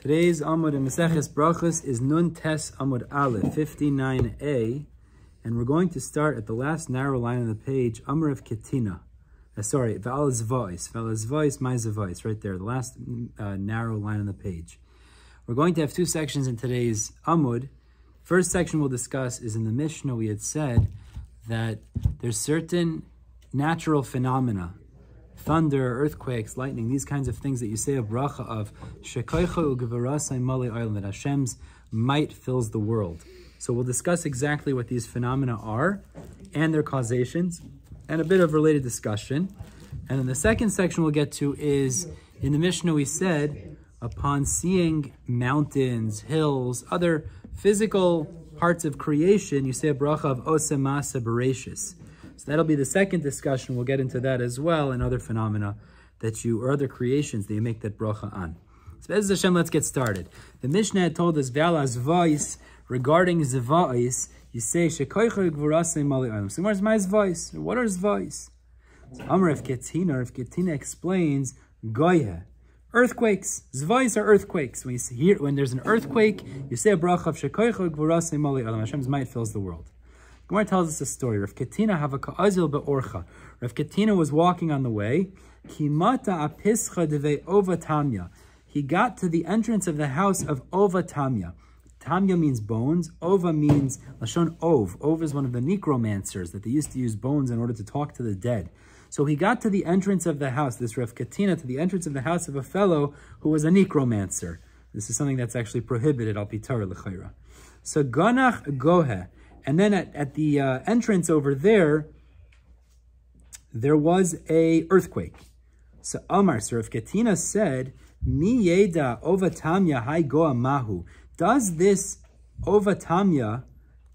Today's Amud in Maseches Berachos is Nun Tes Amud Aleph, 59a, and we're going to start at the last narrow line on the page, Amr of Ketina. V'al Zvois, my Zvois, right there, the last narrow line on the page. We're going to have two sections in today's Amud. First section we'll discuss is in the Mishnah. We had said that there's certain natural phenomena, thunder, earthquakes, lightning, these kinds of things that you say a bracha of, kocho, ug'vuraso, that Hashem's might fills the world. So we'll discuss exactly what these phenomena are and their causations, and a bit of related discussion. And then the second section we'll get to is, in the Mishnah we said, upon seeing mountains, hills, other physical parts of creation, you say a bracha of oseh, maaseh, Berachos. So that'll be the second discussion. We'll get into that as well, and other phenomena or other creations that you make that bracha on. So Be'ez Hashem, let's get started. The Mishnah had told us, Ve'al Zvois, regarding Zvois, you say, Shekoicha ug'vuraso mali olam. So where's my Zvois? What are Zvois? So Amr of Ketina explains, Goyeh, earthquakes. Zvois are earthquakes. When there's an earthquake, you say a bracha of Shekoicha ug'vuraso mali olam. Hashem's might fills the world. Gemara tells us a story. Rav Ketina have a ka'azil be'orcha. Rav Ketina was walking on the way. Kimata apischa deve ova tamya. He got to the entrance of the house of ova tamya. Tamya means bones. Ova means lashon ov. Ov is one of the necromancers that they used to use bones in order to talk to the dead. So he got to the entrance of the house, this Rav Ketina, to the entrance of the house of a fellow who was a necromancer. This is something that's actually prohibited, al pitar l'chayra. So ganach gohe. And then at the entrance over there was a earthquake. So Amar, so Rav Ketina said, Mi yeda ovatamya hai goa mahu. Does this ovatamya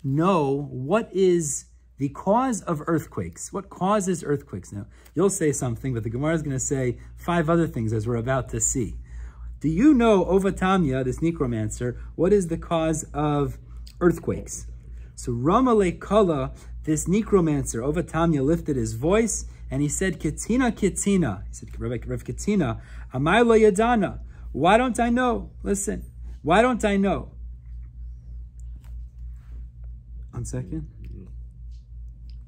know what is the cause of earthquakes? What causes earthquakes? Now, you'll say something, but the Gemara is going to say 5 other things as we're about to see. Do you know, ovatamya, this necromancer, what is the cause of earthquakes? So Ramale Kala, this necromancer, Ovatamya, lifted his voice and he said, Ketina, Ketina. He said, Rav Ketina, Amai lo yadana. Why don't I know? Listen, why don't I know? 1 second.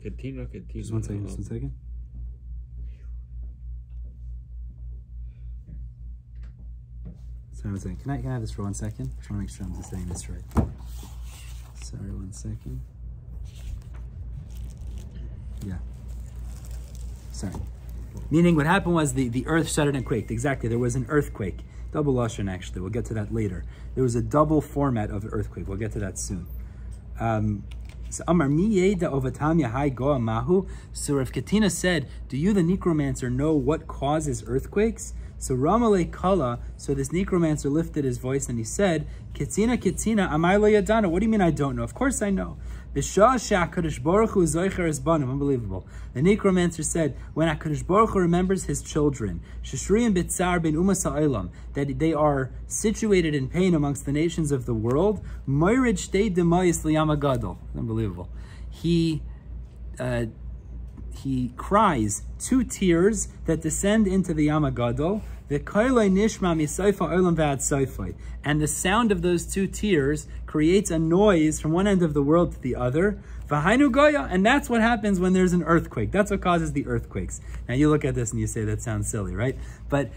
Ketina. Just 1 second, just 1 second. Sorry, 1 second. Can I have this for 1 second? I just want to make sure I'm just saying this right. Sorry, 1 second. Yeah. Sorry. Meaning what happened was the earth shuddered and quaked. Exactly. There was an earthquake. Double lashon, actually. We'll get to that later. There was a double format of earthquake. We'll get to that soon. So Amar mi yeda ovatamya hai goa mahu. So Rav Ketina said, do you, the necromancer, know what causes earthquakes? So Ramale Kala, so this necromancer lifted his voice and he said, Ketina, amai lo yadana. What do you mean I don't know? Of course I know. Unbelievable. The necromancer said, when HaKadosh Baruch Hu remembers his children, that they are situated in pain amongst the nations of the world, unbelievable. He cries 2 tears that descend into the Yam HaGadol, and the sound of those 2 tears creates a noise from one end of the world to the other, and that's what happens when there's an earthquake. That's what causes the earthquakes. Now you look at this and you say, that sounds silly, right? But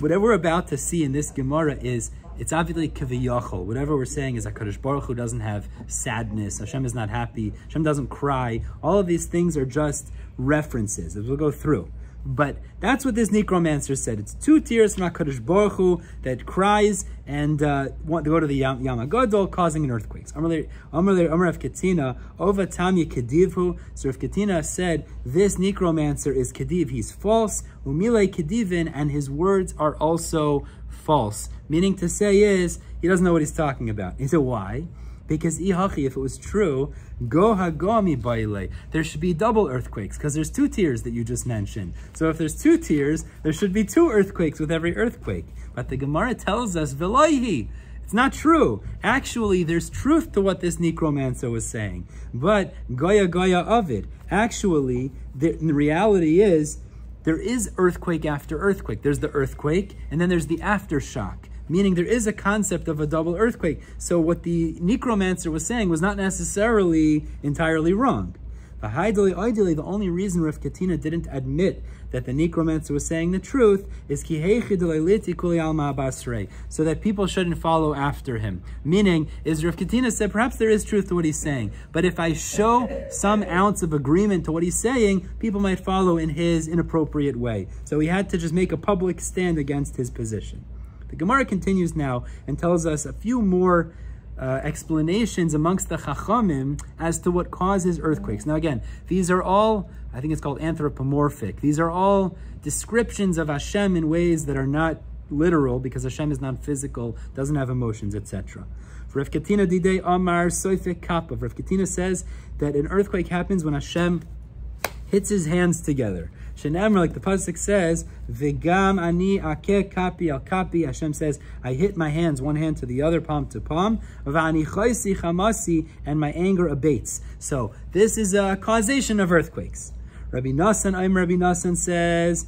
whatever we're about to see in this Gemara is, it's obviously kaviyachol. Whatever we're saying is HaKadosh Baruch Hu doesn't have sadness. Hashem is not happy. Hashem doesn't cry. All of these things are just references, as we'll go through. But that's what this necromancer said. It's 2 tears from HaKadosh Baruch Hu that cries and want to go to the Yam HaGadol, causing an earthquake. Amar Rav Ketina, Ova Tamya Kedivhu. So Rav Ketina said, this necromancer is Kediv, he's false. Umile Kedivin, and his words are also false. Meaning to say is, he doesn't know what he's talking about. He said, why? Because if it was true, go hagami baile, there should be double earthquakes, because there's 2 tears that you just mentioned. So if there's 2 tears, there should be 2 earthquakes with every earthquake. But the Gemara tells us, Veloihi, it's not true. Actually, there's truth to what this necromancer was saying. But goya of it. Actually, the reality is, there is earthquake after earthquake. There's the earthquake, and then there's the aftershock. meaning there is a concept of a double earthquake. So what the necromancer was saying was not necessarily entirely wrong. Ideally, the only reason Rav Katina didn't admit that the necromancer was saying the truth is so that people shouldn't follow after him. Meaning, is Rav Katina said, perhaps there is truth to what he's saying, but if I show some ounce of agreement to what he's saying, people might follow in his inappropriate way. So he had to just make a public stand against his position. The Gemara continues now and tells us a few more explanations amongst the Chachamim as to what causes earthquakes. Now again, these are all, I think it's called anthropomorphic. These are all descriptions of Hashem in ways that are not literal, because Hashem is not physical, doesn't have emotions, etc. Rav Katina Didei Amar Soifek Kappa. Rav Katina says that an earthquake happens when Hashem hits his hands together. Shenamar, like the pasuk says, "V'gam ani akeh kapi al kapi." Hashem says, "I hit my hands, one hand to the other, palm to palm. V'ani choisi chamasi, and my anger abates." So this is a causation of earthquakes. Rabbi Nassan says,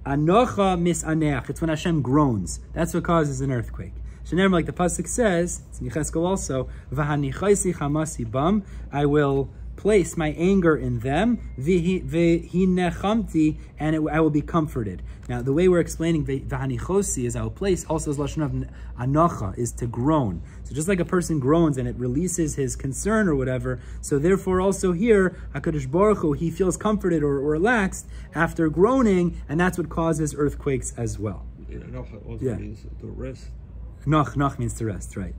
"Anocha misaneach." It's when Hashem groans. That's what causes an earthquake. Shenamar, like the pasuk says, it's in Yecheskel also, "V'hani choisi chamasi bam." I will place my anger in them, v'hinechamti, and I will be comforted. Now, the way we're explaining v'hanichosi is I will place, also as lashon of anacha, is to groan. So just like a person groans and it releases his concern or whatever, so therefore also here, HaKadosh Baruch Hu, he feels comforted or relaxed after groaning, and that's what causes earthquakes as well. Anacha also means to rest. Nach means to rest, right.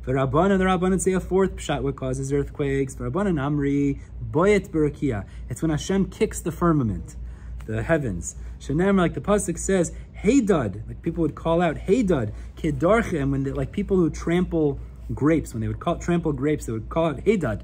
The Rabbanan say a fourth pshat what causes earthquakes. The Rabbanan Amri, boyet berakia. It's when Hashem kicks the firmament, the heavens. Shenem, like the pasuk says, heydad, like people would call out, heydad, kedarchem, when they, like people who trample grapes, when they would trample grapes, they would call it heydad.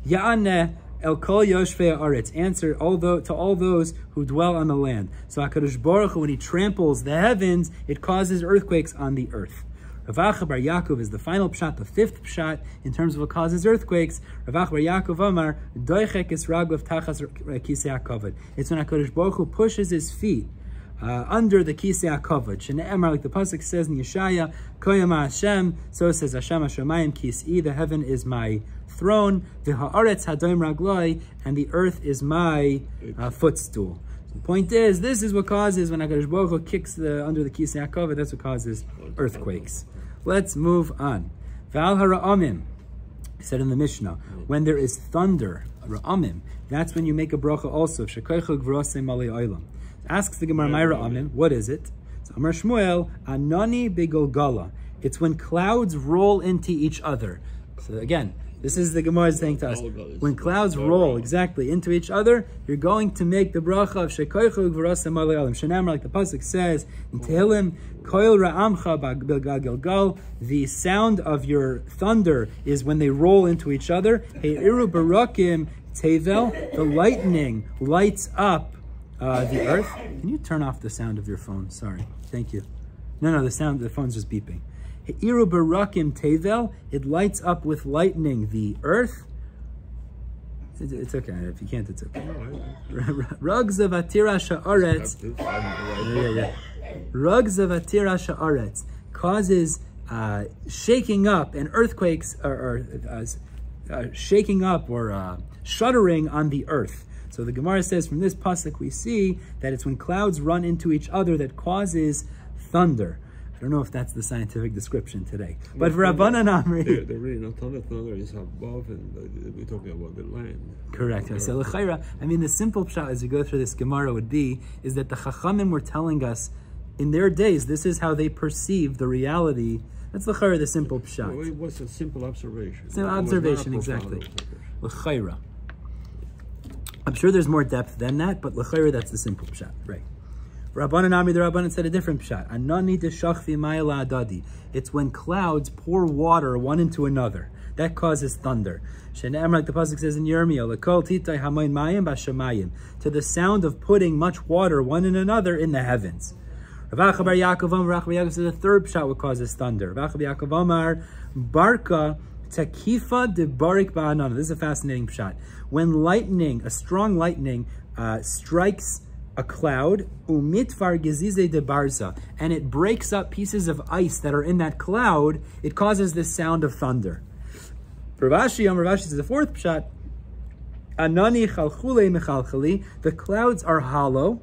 Ya'aneh el kol yoshvei haaretz, answer to all those who dwell on the land. So HaKadosh Baruch Hu, when he tramples the heavens, it causes earthquakes on the earth. Rav Acha bar Yaakov is the final pshat, the fifth pshat in terms of what causes earthquakes. Rav Acha bar Yaakov Amar, doichek es raglav tachas kisei hakavod. It's when HaKadosh Baruch Hu pushes his feet under the kisei hakavod. Shene'emar, like the pasuk says in Yeshaya, koyama Hashem, so says Hashem Hashemayim kisei, the heaven is my throne, v'ha'aretz hadoim ragloi, and the earth is my footstool. The point is, this is what causes, when HaKadosh Baruch Hu kicks under the kisei hakavod, that's what causes earthquakes. Let's move on. Val hara'amim, said in the Mishnah, when there is thunder, ra'amim, that's when you make a bracha also. Kocho ug'vuraso malei olam. Asks the Gemara, my ra'amim, what is it? So Amar Shmuel, anani begolgala. It's when clouds roll into each other. So again, this is the Gemara saying to us, when clouds roll exactly into each other, you're going to make the bracha of Shekocho ug'vuraso malei olam. Shenamar, like the pasuk says in Tehillim, Koil ra'amcha b'gilgal, the sound of your thunder is when they roll into each other. Heiru barakim tevel, the lightning lights up the earth. Can you turn off the sound of your phone? Sorry, thank you. No, the phone's just beeping. Heiru barakim tevel, it lights up with lightning the earth. It's okay. If you can't, it's okay. Rugs of atira sha'aretz. Rugs of atira sha'aretz causes shaking up, and earthquakes are shaking up or shuddering on the earth. So the Gemara says from this pasuk we see that it's when clouds run into each other that causes thunder. I don't know if that's the scientific description today, but for Rabbanan Amri, the rain, thunder is above, and we're talking about the land. Correct. So l'chayra, I mean, the simple pshat as we go through this Gemara is that the Chachamim were telling us in their days this is how they perceive the reality. That's l'chayra, the simple pshat. Well, it was a simple observation. Simple observation, exactly. L'chayra. I'm sure there's more depth than that, but l'chayra, that's the simple pshat, right? Rabbanan Amri, the Rabbanan said a different pshat. Anani deshachvi ma'ala adadi. It's when clouds pour water one into another. That causes thunder. Shene'em, like the pasuk says in Yirmiyah, l'kol titay hamoin mayim b'shamayim, to the sound of putting much water one in another in the heavens. Rav Acha bar Yaakov Amar, Rav Acha bar Yaakov says the third pshat what causes thunder. Rav Acha bar Yaakov Amar, barka takifa de barik ba'anan. This is a fascinating pshat. When lightning, a strong lightning, strikes a cloud, umitvar gezize de barza, and it breaks up pieces of ice that are in that cloud, it causes this sound of thunder. Rav Ashi says the fourth pshat, anani chalchule mechalchali, the clouds are hollow,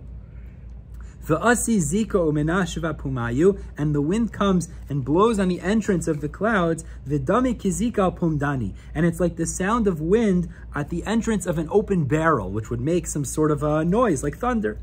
v'asi zika umenashva pumayu, and the wind comes and blows on the entrance of the clouds, v'dami kizika al pumdani, and it's like the sound of wind at the entrance of an open barrel, which would make some sort of a noise, like thunder.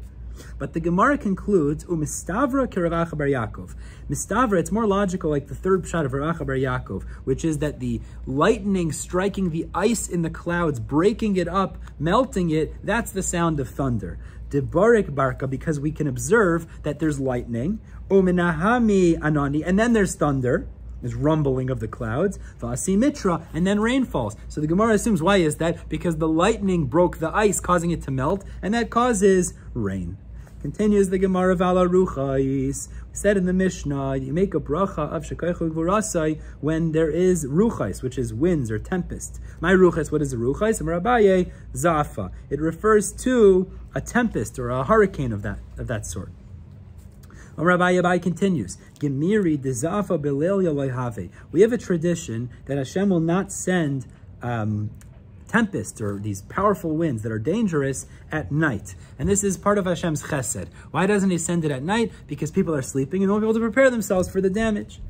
But the Gemara concludes, u'mistavra k'Rav bar Yaakov. Mistavra, it's more logical, like the third pshat of Rav bar Yaakov, which is that the lightning striking the ice in the clouds, breaking it up, melting it, that's the sound of thunder. Debarik barka, because we can observe that there's lightning, u'minahami anani, and then there's thunder, there's rumbling of the clouds, v'asi mitra, and then rain falls. So the Gemara assumes, why is that? Because the lightning broke the ice, causing it to melt, and that causes rain. Continues the Gemara Vala Ruchais. We said in the Mishnah, you make a bracha of kocho ug'vuraso when there is ruchais, which is winds or tempest. My ruchais, what is a ruchais? Amarabaye zafa. It refers to a tempest or a hurricane of that sort. Amarabaye continues, Gemiri de zafa belel yaloyhave. We have a tradition that Hashem will not send tempests or these powerful winds that are dangerous at night. And this is part of Hashem's chesed. Why doesn't he send it at night? Because people are sleeping and they won't be able to prepare themselves for the damage.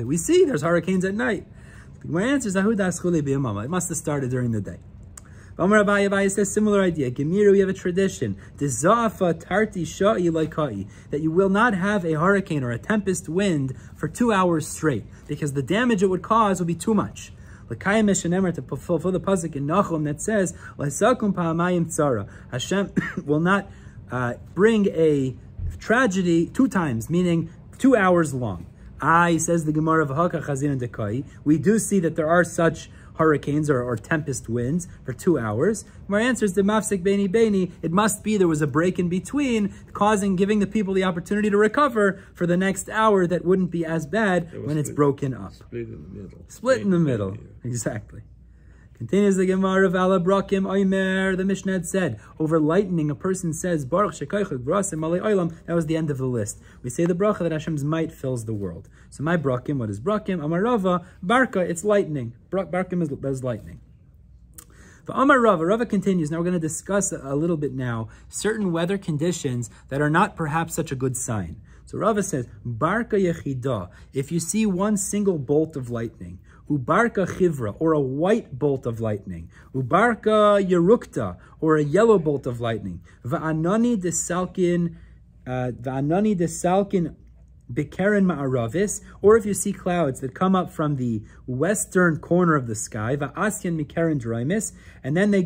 We see there's hurricanes at night. The Gemara answers, it must have started during the day. Abai says similar idea. Gemira, we have a tradition that you will not have a hurricane or a tempest wind for 2 hours straight, because the damage it would cause would be too much. To fulfill the pasuk in Nachum that says, Hashem will not bring a tragedy 2 times, meaning 2 hours long. Says the Gemara of Haka Chazin Dekai, we do see that there are such hurricanes or tempest winds for 2 hours. My answer is the mafsik beni beni. It must be there was a break in between, giving the people the opportunity to recover for the next hour that wouldn't be as bad when it's broken up. Split in the middle. Split in the middle. Exactly. Continues the Gemara of Ala Brakim Oimer. The Mishnah had said, over lightning, a person says, Baruch shekocho ug'vuraso malei olam. That was the end of the list. We say the bracha that Hashem's might fills the world. So my Brakim, what is Brakim? Amar Rava, Barka, it's lightning. Brakim is lightning. But Amar Rava continues. Now we're going to discuss a little bit now certain weather conditions that are not perhaps such a good sign. So Rava says, Barka yechida, if you see one single bolt of lightning, Ubarka chivra, or a white bolt of lightning. Ubarka yerukta, or a yellow bolt of lightning. Va'anani desalkin bikeren ma'aravis, or if you see clouds that come up from the western corner of the sky, va'asyan mikeren draimis, and then they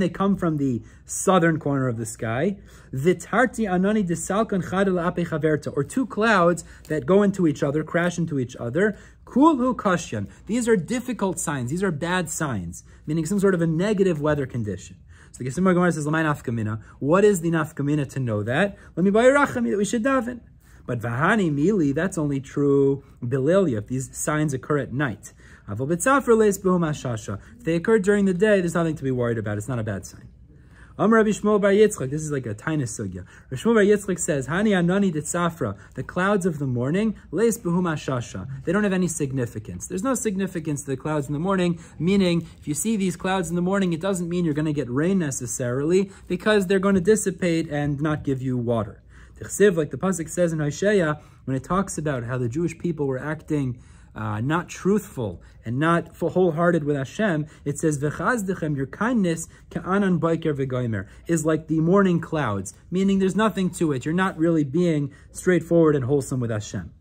come from the southern corner of the sky. Vitarti anani desalkan chadel ape chaverta, or 2 clouds that go into each other, crash into each other. Kulhu kashyan. These are difficult signs. These are bad signs, meaning some sort of a negative weather condition. So the Gemara Gemara says, "L'may nafkamina." What is the nafkamina to know that? Let me buy a rachami that we should daven. But vahani mili, that's only true bililia, if these signs occur at night. If they occur during the day, there's nothing to be worried about. It's not a bad sign. Amar Rabbi Shmuel bar Yitzchak, this is like a tiny sugya. Rabbi Shmuel bar Yitzchak says, Hani anani detzafra, the clouds of the morning, leis behum ashasha. They don't have any significance. There's no significance to the clouds in the morning, meaning if you see these clouds in the morning, it doesn't mean you're going to get rain necessarily, because they're going to dissipate and not give you water. Tichsiv, like the pasuk says in Hosea, when it talks about how the Jewish people were acting not truthful and not wholehearted with Hashem, it says, "V'chazdechem, your kindness, ka'anan baiker v'goymer, is like the morning clouds," meaning there's nothing to it. You're not really being straightforward and wholesome with Hashem.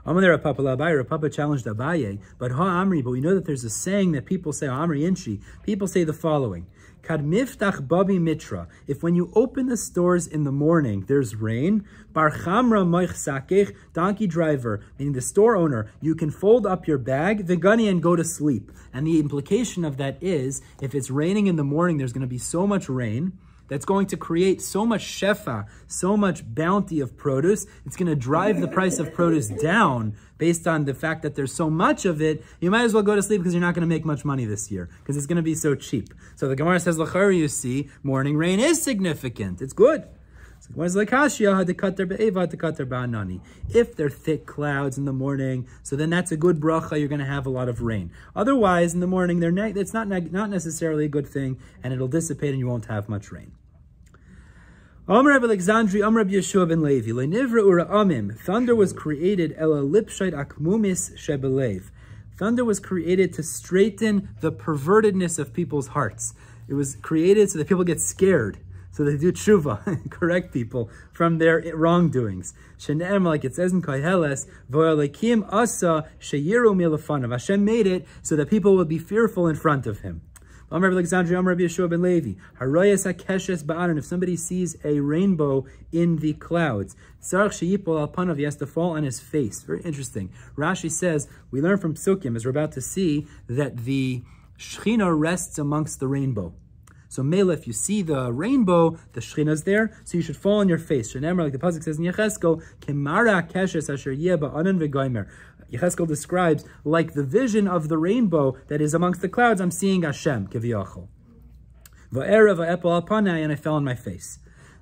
Papa challenged Abaye, but ha'amri, but we know that there's a saying that people say, ha'amri inshi, people say the following, Kad miftach babi mitra, if when you open the stores in the morning, there's rain, bar chamra moich sakech, donkey driver, meaning the store owner, you can fold up your bag, vegani, and go to sleep. And the implication of that is, if it's raining in the morning, there's going to be so much rain, that's going to create so much shefa, so much bounty of produce, it's going to drive the price of produce down based on the fact that there's so much of it. You might as well go to sleep because you're not going to make much money this year because it's going to be so cheap. So the Gemara says, l'chari, you see, morning rain is significant. It's good. If they're thick clouds in the morning, so then that's a good bracha, you're going to have a lot of rain. Otherwise, in the morning, it's not necessarily a good thing, and it'll dissipate and you won't have much rain. Thunder was created Thunder was created to straighten the pervertedness of people's hearts. It was created so that people get scared. So they do tshuva, correct people from their wrongdoings. Like it says in Koheles, Hashem made it so that people would be fearful in front of him. If somebody sees a rainbow in the clouds, he has to fall on his face. Very interesting. Rashi says, we learn from Psukim, as we're about to see, that the Shechina rests amongst the rainbow. So Mela, if you see the rainbow, the Shechina's there, so you should fall on your face. Like the pasuk says in Yecheskel, Kemara keshes asher yeh ba'anan v'goymer. Yecheskel describes, like the vision of the rainbow that is amongst the clouds, I'm seeing Hashem, kiviyachol. Va'era va'epal al panai, and I fell on my face.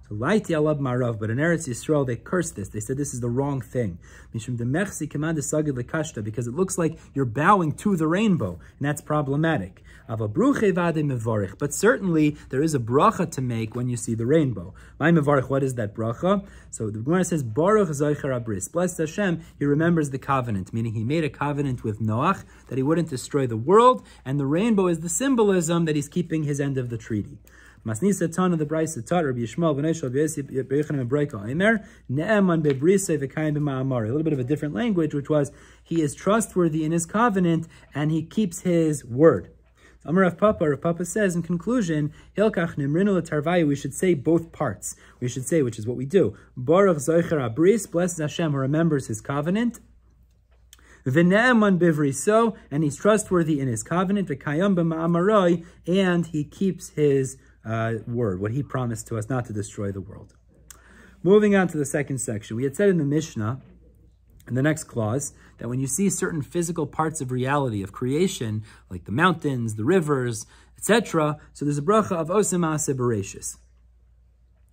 So laiti alab marav, but in Eretz Yisrael, they cursed this. They said this is the wrong thing. Mishum demechsi command sagid lekashta, because it looks like you're bowing to the rainbow, and that's problematic. But certainly there is a bracha to make when you see the rainbow. What is that bracha? So the Gemara says, Baruch Zoicher Abris. Blessed Hashem, he remembers the covenant, meaning he made a covenant with Noach that he wouldn't destroy the world, and the rainbow is the symbolism that he's keeping his end of the treaty. Masnisa Tan of the Brisa Tat Rabbi Yishmael v'Neishal v'Yosef Be'echanim Breika Aimer Ne'eman beBrisei v'Kayim b'Ma'amari. A little bit of a different language, which was he is trustworthy in his covenant and he keeps his word. Amar Rav Papa says in conclusion, Hilkach Nimrinu L'Tarvayu, we should say both parts. We should say, which is what we do. Baruch Zoicher Abris, blessed Hashem who remembers his covenant. V'ne'eman bivriso, and he's trustworthy in his covenant. V'kayam b'ma'amaroi, and he keeps his word, what he promised to us, not to destroy the world. Moving on to the second section, we had said in the Mishnah, in the next clause, that when you see certain physical parts of reality, of creation, like the mountains, the rivers, etc., so there's a bracha of oseh maaseh berachos.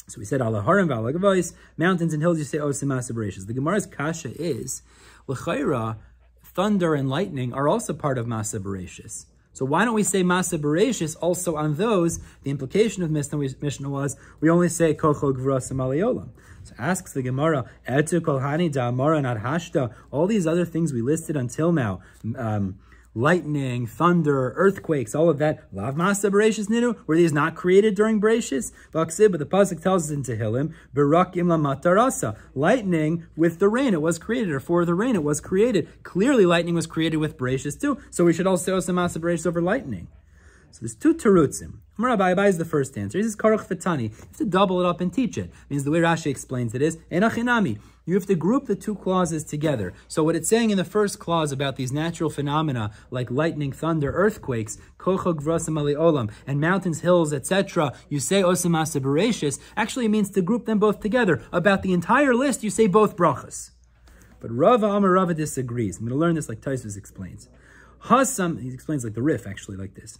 So we said, ala harim v'ala gavois, mountains and hills, you say oseh maaseh berachos. The Gemara's kasha is, l'chayra, thunder and lightning are also part of maaseh berachos. So why don't we say maaseh berachos also on those? The implication of Mishnah was, we only say kocho, ug'vuraso maliolam. So asks the Gemara, etu kol hani da'amara nad hashta, all these other things we listed until now, lightning, thunder, earthquakes, all of that, lav maaseh berachos ninu, were these not created during berachos? But the pasuk tells us in Tehillim, berakim lamatarasa, lightning with the rain, it was created, or for the rain, it was created. Clearly lightning was created with berachos too, so we should also say oseh maaseh berachos over lightning. So there's two terutzim. Rabbi is the first answer. He says, Karuch Fatani. You have to double it up and teach it. Means the way Rashi explains it is, Enachinami. You have to group the two clauses together. So what it's saying in the first clause about these natural phenomena like lightning, thunder, earthquakes, kocho, ug'vuraso maliolam, and mountains, hills, etc., you say oseh maaseh berachos, actually means to group them both together. About the entire list, you say both brachas. But Rava disagrees. I'm going to learn this like Tosfos explains. He explains like the Rif, actually, like this.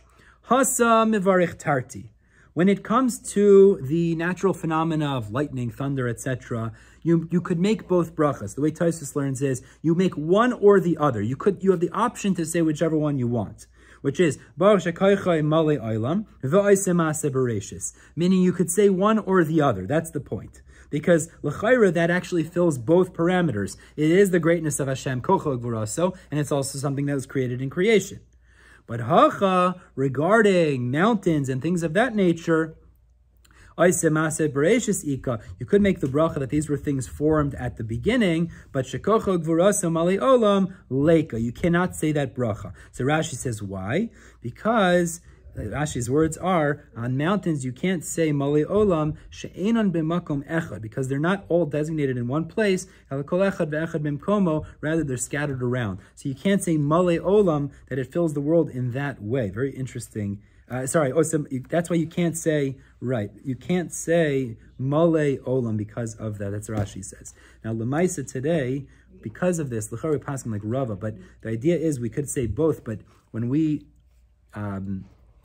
Hasa mivarich tarti. When it comes to the natural phenomena of lightning, thunder, etc., you could make both brachas. The way Tosfos learns is you make one or the other. You have the option to say whichever one you want, which is baruch shekochai malei olam v'oseh maaseh berachos, meaning you could say one or the other. That's the point. Because l'chayra, that actually fills both parameters. It is the greatness of Hashem, kocho ug'vuraso, and it's also something that was created in creation. But hacha, regarding mountains and things of that nature, oseh maaseh berachos ika, you could make the bracha that these were things formed at the beginning, but shekocho ug'vuraso malei olam leika, you cannot say that bracha. So Rashi says, why? Because Rashi's words are, on mountains you can't say malei olam she'enon b'makom echad, because they're not all designated in one place, el kol echad ve'echad b'mkomo, rather they're scattered around. So you can't say malei olam, that it fills the world in that way. Very interesting That's why you can't say, right, you can't say male olam because of that. That's what Rashi says. Now, Lemaisa today, because of this, l'chari passing like Rava, but the idea is we could say both, but when we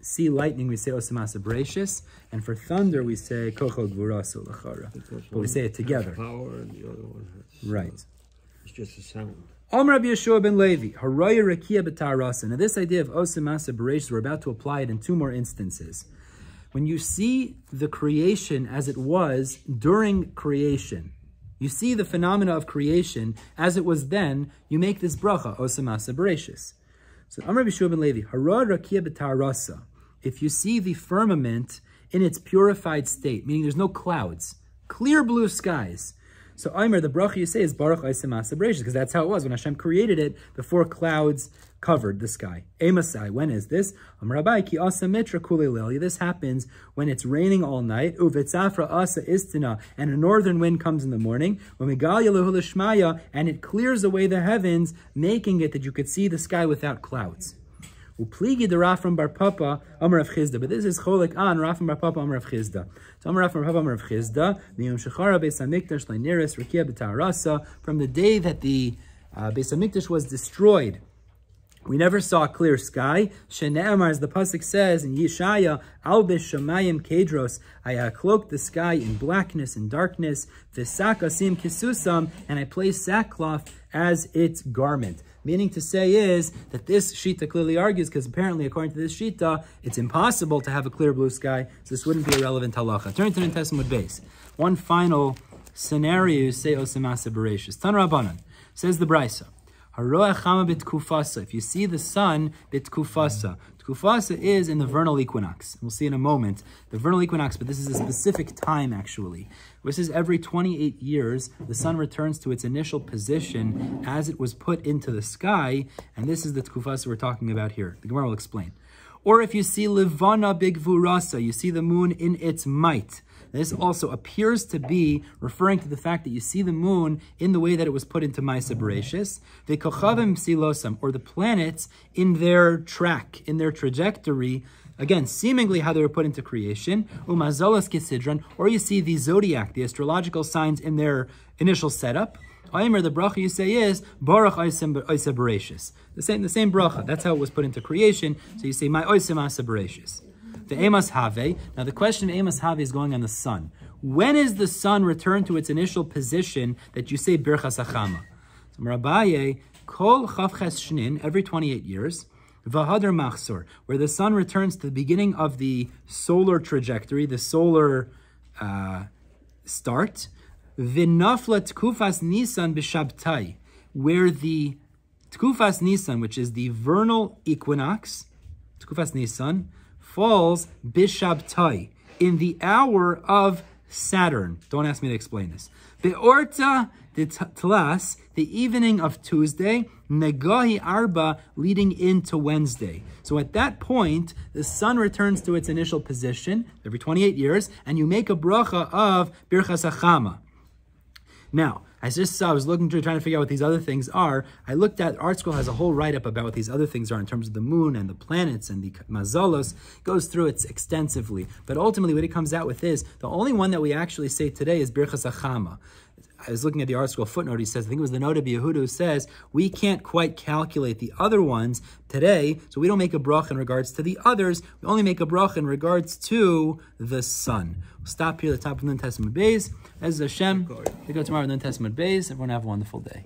see lightning, we say oseh maaseh berachos, and for thunder, we say kocho ug'vuraso l'chara. But we say it together. Power and the other one has, right. It's just a sound. Rabbi Yeshua ben Levi, haraya rakia b'tarasa. Now this idea of oseh maaseh berachos, we're about to apply it in two more instances. When you see the creation as it was during creation, you see the phenomena of creation as it was then, you make this bracha, oseh maaseh berachos. So Rabbi Yeshua ben Levi, haraya rakia b'tarasa. If you see the firmament in its purified state, meaning there's no clouds, clear blue skies. So Aimer, the bracha you say is Baruch oseh maaseh berachos, because that's how it was when Hashem created it before clouds covered the sky. Emasai, when is this? Amrabai ki asa mitra kulei leil. This happens when it's raining all night. Uvitzafra asa istina, and a northern wind comes in the morning. Umigal yeluhu l'shmaya, and it clears away the heavens, making it that you could see the sky without clouds. Upligi the Rafram bar Papa Amar of Chizda, but this is cholik on Rafram bar Papa Amar of Chizda. So Amar Rafram bar Papa Amar of Chizda, miyom shechara Beis Hamikdash leineres rakia b'tarasa. From the day that the Beis Hamikdash was destroyed, we never saw a clear sky. Shene'amar, as the pasuk says in Yeshaya, Albish Shamayim Kedros, I cloaked the sky in blackness and darkness. V'sak asim kisusam, and I placed sackcloth as its garment. Meaning to say is that this Shita clearly argues, because apparently according to this Shita, it's impossible to have a clear blue sky, so this wouldn't be a relevant halacha. Turn to the Amud base. One final scenario, say oseh maaseh berachos. Tan Rabbanan, says the Brisa, haroach chama b'tkufasa. If you see the sun b'tkufasa. Tkufasa is in the vernal equinox. We'll see in a moment the vernal equinox, but this is a specific time actually. This is every 28 years, the sun returns to its initial position as it was put into the sky, and this is the tkufasa we're talking about here. The Gemara will explain. Or if you see levana ug'vuraso, you see the moon in its might. This also appears to be referring to the fact that you see the moon in the way that it was put into maaseh berachos. The kochavim silosam, or the planets in their track, in their trajectory, again, seemingly how they were put into creation. Umazolas kisidron, or you see the zodiac, the astrological signs in their initial setup. Aimer, the bracha you say is Baruch oseh berachos. The same bracha. That's how it was put into creation. So you say my oseh maaseh berachos. The Emas Have. Now the question of Emas Have is going on the sun. When is the sun returned to its initial position that you say Birchas Achama? So Marabaye, Kol Chavches Shnin, every 28 years, Vahadar Machsor, where the sun returns to the beginning of the solar trajectory, the solar start, Vinafla Tkufas Nisan B'Shabtai, where the Tkufas Nisan, which is the vernal equinox, Tkufas Nisan, falls Bishabtai, in the hour of Saturn. Don't ask me to explain this. Be'orta de Tlas, the evening of Tuesday, Negahi Arba, leading into Wednesday. So at that point, the sun returns to its initial position every 28 years, and you make a bracha of Birchas Achama. Now, I was looking through trying to figure out what these other things are. I looked at, Art School has a whole write-up about what these other things are in terms of the moon and the planets and the mazalos. Goes through it extensively. But ultimately what it comes out with is, the only one that we actually say today is Birchas Achama. I was looking at the Art School footnote. He says, I think it was the note of Yehuda who says, we can't quite calculate the other ones today, so we don't make a bracha in regards to the others. We only make a bracha in regards to the sun. We'll stop here at the top of the Nun Testament Bays. As Hashem, we go tomorrow in the Nun Testament Bays. Everyone have a wonderful day.